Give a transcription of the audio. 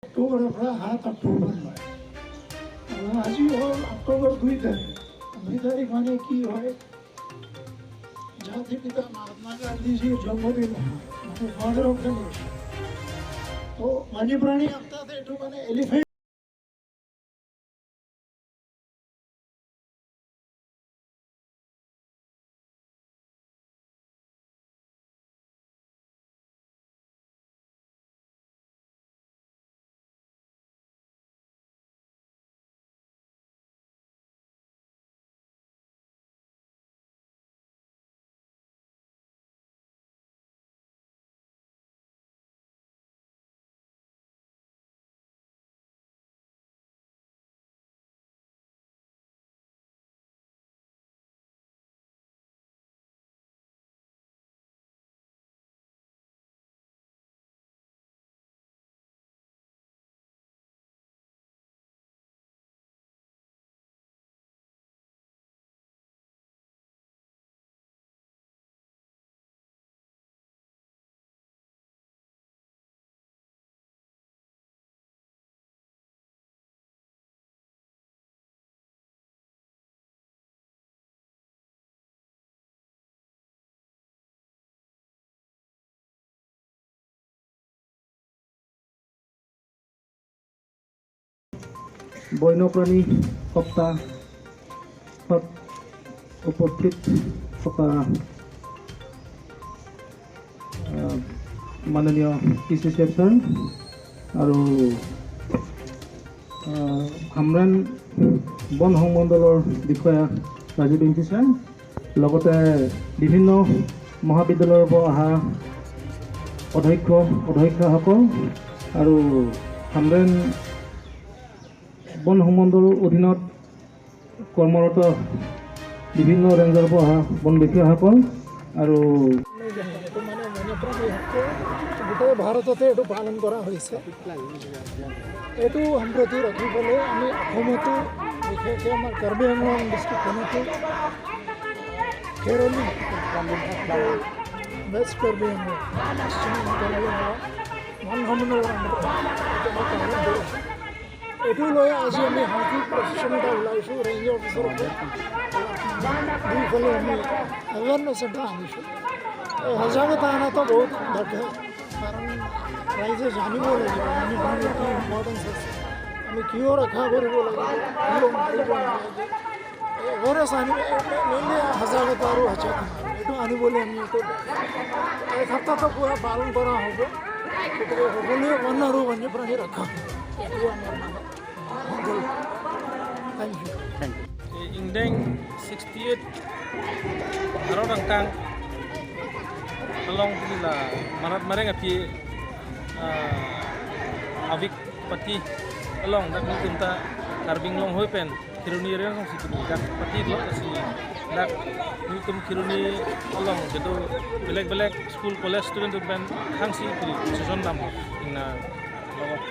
অক্টোবৰৰ পৰা 7 অক্টোবৰলৈ আজি হ'ল অক্টোবৰ 2 তাৰিখ 2 তাৰিখ মানে কি হয় জাতিৰ পিতা মহাত্মা গান্ধীজীৰ জন্মদিন মানে ফাদাৰ অফ দ্য নেশ্যন তো বন্যপ্ৰাণী সপ্তাহত এইটো মানে এলিফেণ্ট বন্যপ্ৰাণী সপ্তাহত উপস্থিত থকা মাননীয় পিচি চেয়াৰছাৰ আৰু হামৰান বন সংমণ্ডলৰ বিষয়া ৰাজীৱ ইঞ্চি ছাৰ লগতে বিভিন্ন মহাবিদ্যালয়ৰ পৰা অহা অধ্যক্ষসকল আৰু হামৰান বন সংমণ্ডলৰ অধীনত কৰ্মৰত বিভিন্ন ৰেঞ্জৰ পৰা অহা বন বিষয়াসকল আৰু গোটেই ভাৰততে এইটো পালন কৰা হৈছে এইটো সম্প্ৰতি ৰাখিবলৈ আমি অসমতো বিশেষকৈ আমাৰ কাৰ্বি আংলং ডিষ্ট্ৰিক্টখনতো খেৰলি ৱেষ্ট কাৰ্বি আংলং বন সংমণ্ডলৰ এইটো লৈ আজি আমি হাতী প্ৰশিক্ষণ এটা ওলাইছোঁ ৰেঞ্জ অফিচৰ দুইফালে আমি এৱাৰনেছ এটা আনিছোঁ এই সজাগতা অনাটো বহুত দৰকাৰ কাৰণ ৰাইজে জানিব লাগিব পানীৰ কি ইম্পৰ্টেঞ্চ আছে আমি কিয় ৰক্ষা কৰিব লাগিব কিয় মাৰিব নালাগে এৱাৰনেছ আনিব মেইনলি সজাগতা আৰু সচেতন এইটো আনিবলৈ আমি এইটো এই সপ্তাহটো পুৰা পালন কৰা হ'ব গতিকে সকলোৱে বন আৰু বন্যপ্ৰাণী ৰক্ষা এইটো আমাৰ মানে Thank you. Indeng 68 Arong Rangkang Along Pila Marat Mareng api Avik Pati Along Dak Nukunta Karbing Long Hoipen Kiruni Reng Song Situ Dak Pati Lo Si Dak Nukum Kiruni Along Jadi Belek School College Student Ben Hangsi Kiri Susun Dam Ina Logok